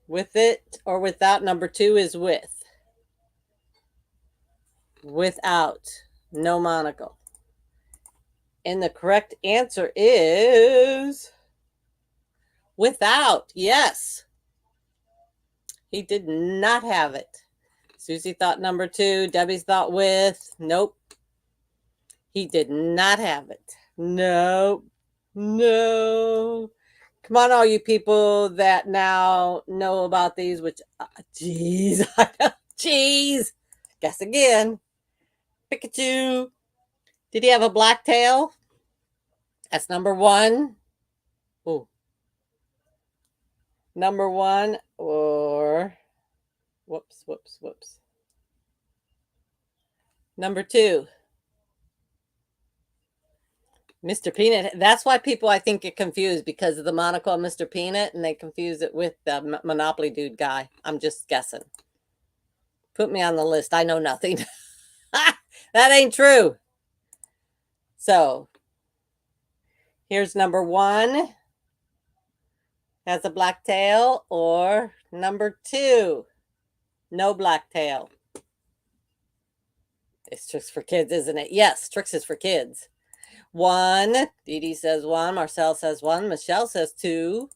With it or without. Number 2 is with. Without. No monocle. And the correct answer is without. Yes. He did not have it. Susie thought number 2. Debbie's thought with. Nope. He did not have it. Nope. No. Come on, all you people that now know about these, which, geez. Guess again. Pikachu. Did he have a black tail? That's number one. Ooh. Number one, or whoops. Number two, Mr. Peanut. That's why people, I think, get confused because of the monocle of Mr. Peanut, and they confuse it with the Monopoly dude guy. I'm just guessing. Put me on the list. I know nothing. That ain't true. So here's number one. Has a black tail, or number two, no black tail. It's Tricks for Kids, isn't it? Yes, Tricks is for kids. One. Dee Dee says one. Marcel says one. Michelle says two.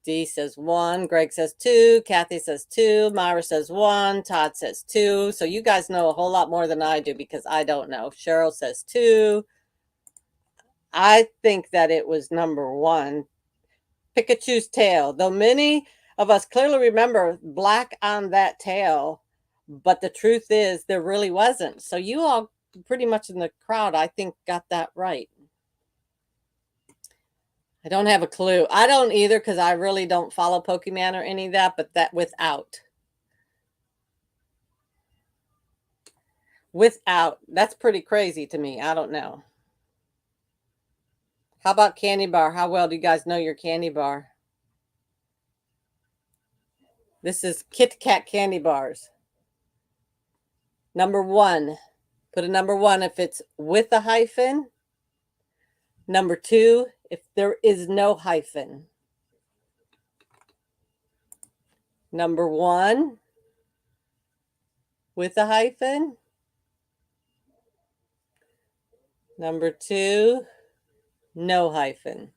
Dee says one. Greg says two. Kathy says two. Myra says one. Todd says two. So you guys know a whole lot more than I do because I don't know. Cheryl says two. I think that it was number one. Pikachu's tail. Though many of us clearly remember black on that tail, but the truth is there really wasn't. So you all pretty much in the crowd, I think, got that right. I don't have a clue. I don't either because I really don't follow Pokemon or any of that, but that without. That's pretty crazy to me. I don't know. How about candy bar? How well do you guys know your candy bar? This is Kit Kat candy bars. Number one. Put a number one if it's with a hyphen. Number two, if there is no hyphen. Number one, with a hyphen. Number two, no hyphen.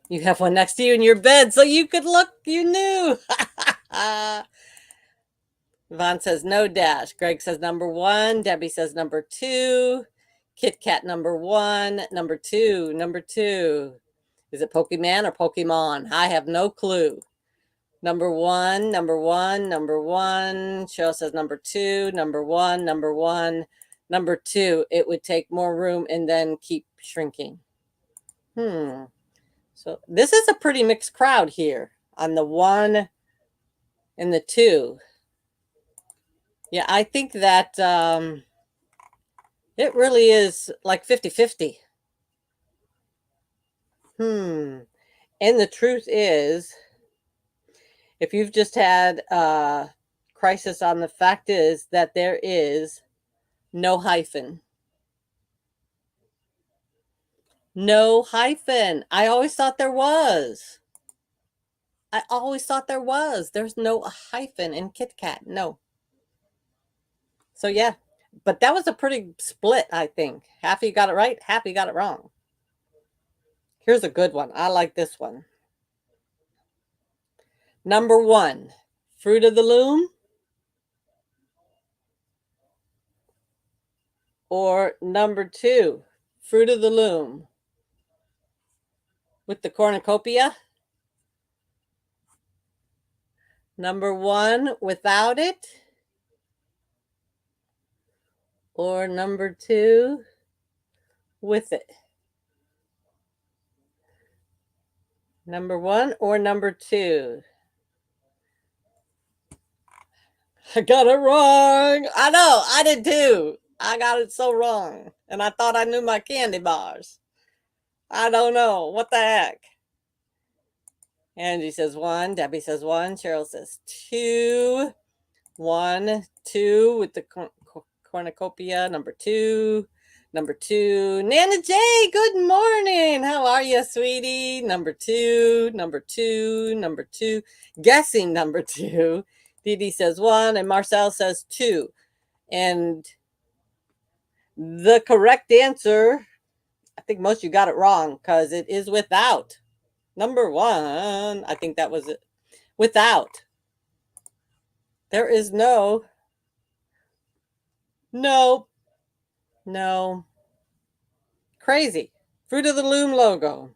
You have one next to you in your bed, so you could look, you knew. Yvonne says no dash. Greg says number one. Debbie says number two. Kit Kat number one. Number two. Is it Pokemon or Pokemon? I have no clue. Number one. Cheryl says number two. Number one. Number two. It would take more room and then keep shrinking. So this is a pretty mixed crowd here on the one and the two. Yeah, I think that it really is like 50-50. And the truth is, if you've just had a crisis on the fact is that there is no hyphen. No hyphen. I always thought there was. There's no hyphen in Kit Kat. No. So yeah, but that was a pretty split, I think. Half of you got it right, half of you got it wrong. Here's a good one. I like this one. Number one, Fruit of the Loom. Or number two, Fruit of the Loom with the cornucopia. Number one, without it. Or number two, with it. Number one or number two? I got it wrong. I know, I did too. I got it so wrong. And I thought I knew my candy bars. I don't know. What the heck? Angie says one. Debbie says one. Cheryl says two. 1, 2 with the cornucopia. Number two. Nana J, good morning. How are you, sweetie? Number two. Guessing number two. Dee Dee says one, and Marcel says two. And the correct answer, I think most of you got it wrong because it is without. Number one, I think that was it. Without. There is no. Crazy. Fruit of the Loom logo.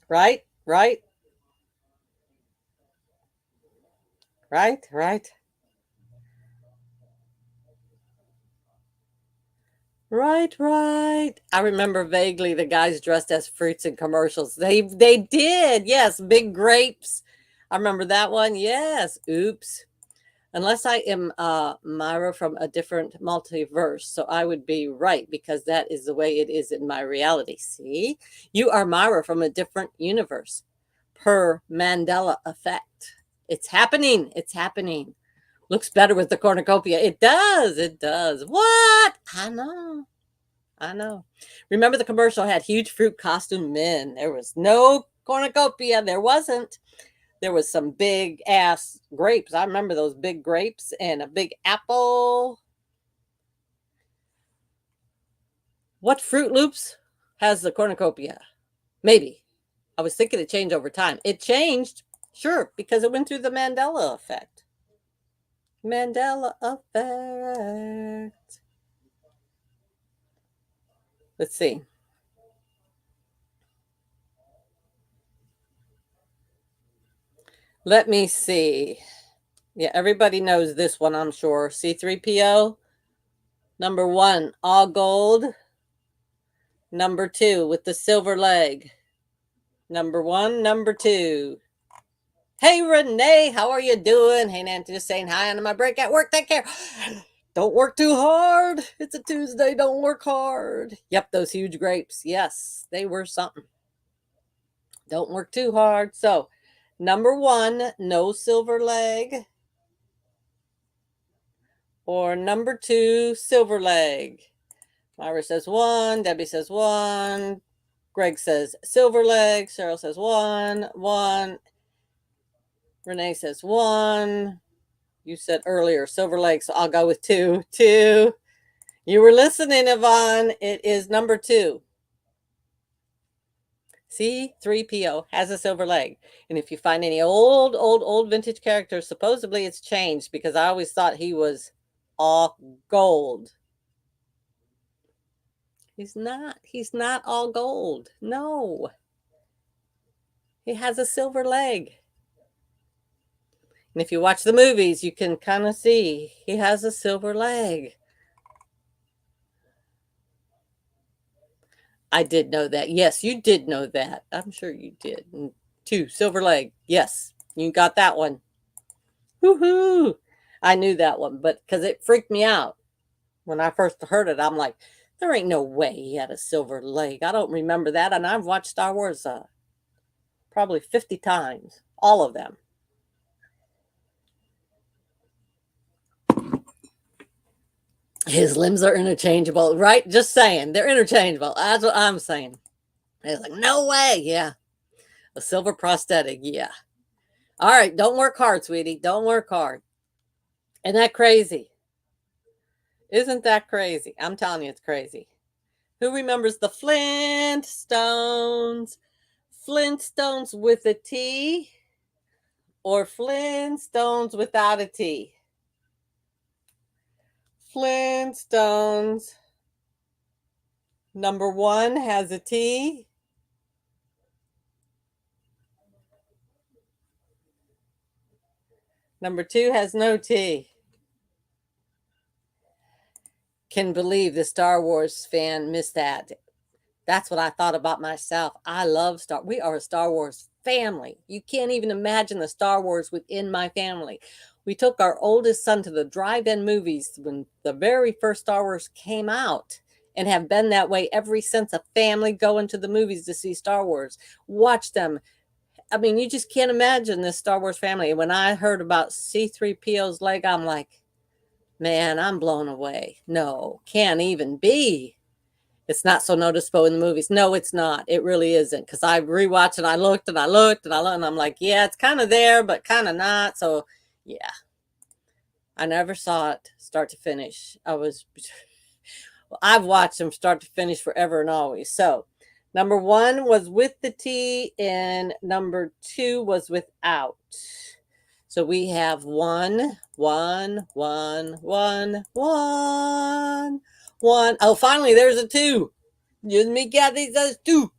Right? Right? Right? Right, right. I remember vaguely the guys dressed as fruits in commercials. They did. Yes, big grapes. I remember that one. Yes. Oops. Unless I am Myra from a different multiverse, so I would be right because that is the way it is in my reality. See? You are Myra from a different universe. Per Mandela effect. It's happening. It's happening. Looks better with the cornucopia. It does. It does. What? I know. I know. Remember the commercial had huge fruit costume men. There was no cornucopia. There wasn't. There was some big ass grapes. I remember those big grapes and a big apple. What Fruit Loops has the cornucopia? Maybe. I was thinking it changed over time. It changed, sure, because it went through the Mandela effect. Mandela effect. Let's see. Let me see. Yeah, everybody knows this one, I'm sure. C3PO. Number 1, all gold. Number 2, with the silver leg. Number 1, number 2. Hey, Renee, how are you doing? Hey, Nancy, just saying hi on my break at work. Take care. Don't work too hard. It's a Tuesday. Don't work hard. Yep, those huge grapes. Yes, they were something. Don't work too hard. So, number 1, no silver leg. Or number 2, silver leg. Myra says 1. Debbie says 1. Greg says silver leg. Cheryl says 1. 1. Renee says 1. You said earlier silver leg, so I'll go with 2. 2. You were listening, Yvonne. It is number 2. C3PO has a silver leg. And if you find any old vintage characters, supposedly it's changed because I always thought he was all gold. He's not. He's not all gold. No. He has a silver leg. And if you watch the movies, you can kind of see he has a silver leg. I did know that. Yes, you did know that. I'm sure you did. 2, silver leg. Yes, you got that one. Woohoo! I knew that one, but because it freaked me out. When I first heard it, I'm like, there ain't no way he had a silver leg. I don't remember that. And I've watched Star Wars probably 50 times. All of them. His limbs are interchangeable, right? Just saying. They're interchangeable. That's what I'm saying. It's like, no way. Yeah. A silver prosthetic. Yeah. All right. Don't work hard, sweetie. Don't work hard. Isn't that crazy? Isn't that crazy? I'm telling you, it's crazy. Who remembers the Flintstones? Flintstones with a T or Flintstones without a T? Flintstones. Number 1 has a T. Number 2 has no T. Can believe the Star Wars fan missed that. That's what I thought about myself. I love we are a Star Wars family. You can't even imagine the Star Wars within my family. We took our oldest son to the drive-in movies when the very first Star Wars came out and have been that way ever since. A family going to the movies to see Star Wars. Watch them. I mean, you just can't imagine this Star Wars family. When I heard about C3PO's leg, I'm like, man, I'm blown away. No, can't even be. It's not so noticeable in the movies. No, it's not. It really isn't. Because I rewatched and I looked and I looked and I looked and I'm like, yeah, it's kind of there, but kind of not. So, yeah. I never saw it start to finish. I've watched them start to finish forever and always. So, number 1 was with the T and number 2 was without. So we have 1, 1, 1, 1, 1, 1. Oh, finally, there's a 2. Use Me Cathie says 2.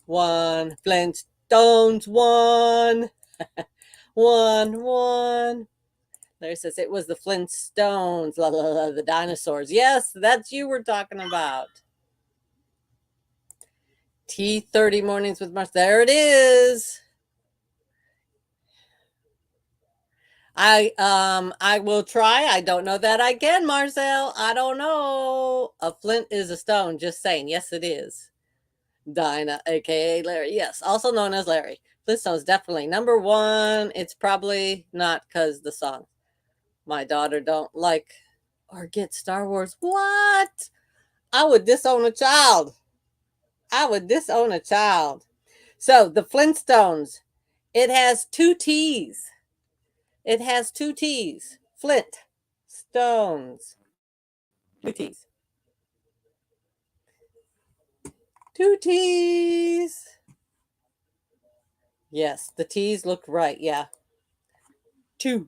1. Flintstones 1. 1. Larry says it was the Flintstones, la, la, la, the dinosaurs. Yes, that's you we're talking about. T30 mornings with Marcia. There it is. I will try. I don't know that I can, Marcel. I don't know. A flint is a stone. Just saying. Yes, it is. Dinah, aka Larry. Yes, also known as Larry. Flintstones definitely number 1. It's probably not because the song. My daughter don't like or get Star Wars. What? I would disown a child. I would disown a child. So the Flintstones, it has 2 T's. It has 2 T's. Flint, stones. 2 T's. 2 T's. Yes, the T's look right. Yeah. 2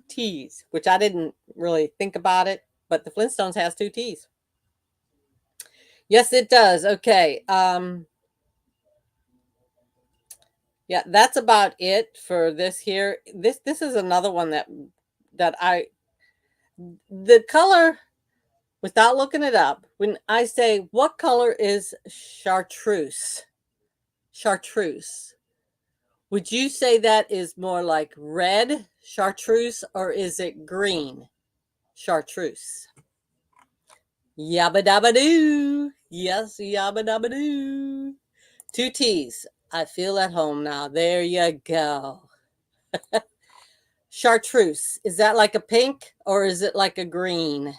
T's, which I didn't really think about it, but the Flintstones has 2 T's. Yes, it does. Okay. Yeah, that's about it for this here. This is another one that the color, without looking it up, when I say what color is chartreuse? Chartreuse. Would you say that is more like red chartreuse or is it green chartreuse? Yabba dabba doo. Yes, yabba dabba doo. 2 T's. I feel at home now. There you go. Chartreuse. Is that like a pink or is it like a green?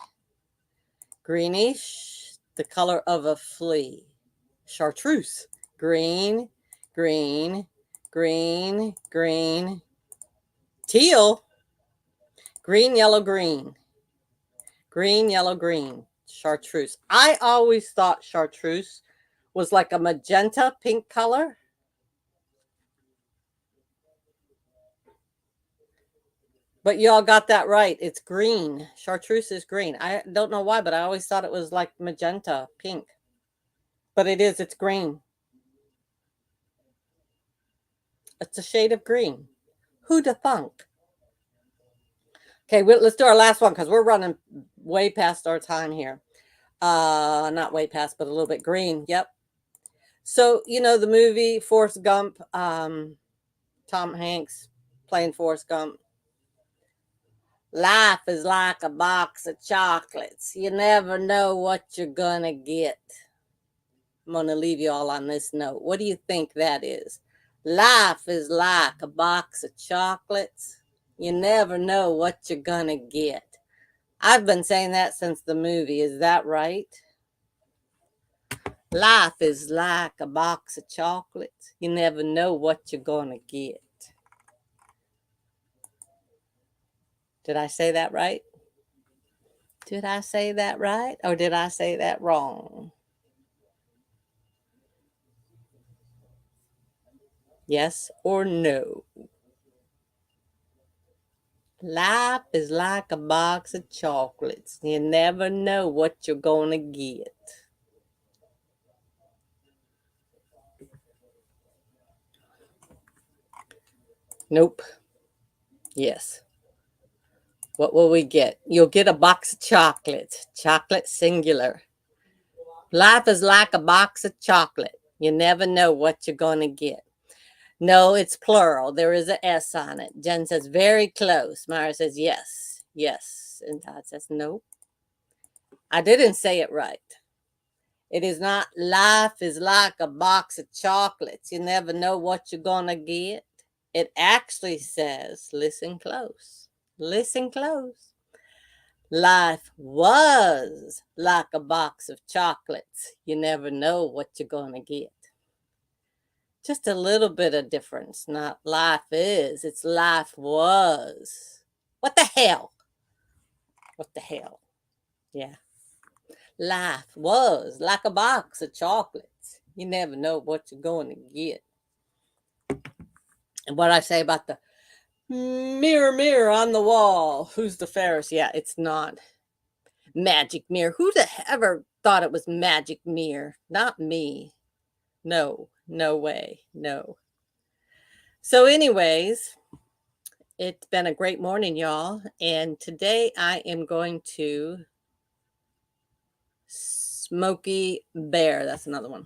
Greenish. The color of a flea. Chartreuse. Green, green, green, green. Teal. Green, yellow, green. Green, yellow, green. Chartreuse. I always thought chartreuse was like a magenta pink color. But y'all got that right. It's green. Chartreuse is green. I don't know why, but I always thought it was like magenta pink. But it is. It's green. It's a shade of green. Who'da thunk? Okay, let's do our last one because we're running way past our time here. Not way past, but a little bit. Green. Yep. So, you know, the movie Forrest Gump, Tom Hanks playing Forrest Gump. Life is like a box of chocolates. You never know what you're going to get. I'm going to leave you all on this note. What do you think that is? Life is like a box of chocolates. You never know what you're going to get. I've been saying that since the movie. Is that right? Life is like a box of chocolates. You never know what you're going to get. Did I say that right? Did I say that right? Or did I say that wrong? Yes or no? Life is like a box of chocolates. You never know what you're going to get. Nope. Yes. What will we get? You'll get a box of chocolates. Chocolate singular. Life is like a box of chocolate. You never know what you're going to get. No, it's plural. There is an S on it. Jen says, very close. Myra says, yes. Yes. And Todd says, nope. I didn't say it right. It is not life is like a box of chocolates. You never know what you're going to get. It actually says, listen close. Listen close. Life was like a box of chocolates. You never know what you're going to get. Just a little bit of difference. Not life is. It's life was. What the hell? What the hell? Yeah. Life was like a box of chocolates. You never know what you're going to get. And what I say about the mirror, mirror on the wall, who's the fairest? Yeah, it's not magic mirror. Who'd ever thought it was magic mirror? Not me. No, no way. No. So anyways, It's been a great morning, y'all. And today I am going to Smoky Bear. That's another one.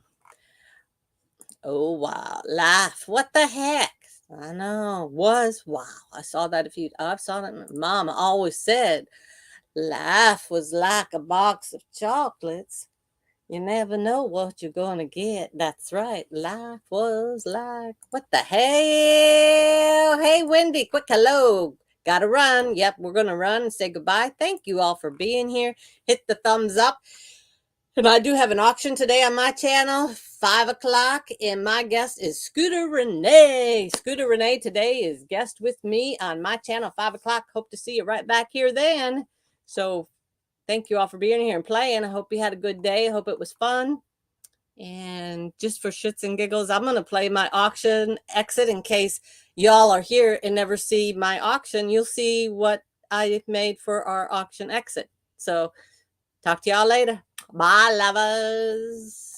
Oh, wow. Life. What the heck? I know. Wow. I saw that I saw that. Mama always said life was like a box of chocolates. You never know what you're going to get. That's right. Life was like, what the hell? Hey, Wendy, quick hello. Gotta run. Yep, we're going to run and say goodbye. Thank you all for being here. Hit the thumbs up. And I do have an auction today on my channel, 5 o'clock. And my guest is Scooter Renee. Scooter Renee today is guest with me on my channel, 5 o'clock. Hope to see you right back here then. So thank you all for being here and playing. I hope you had a good day. I hope it was fun. And just for shits and giggles, I'm going to play my auction exit in case y'all are here and never see my auction. You'll see what I made for our auction exit. So talk to y'all later. Bye, lovers.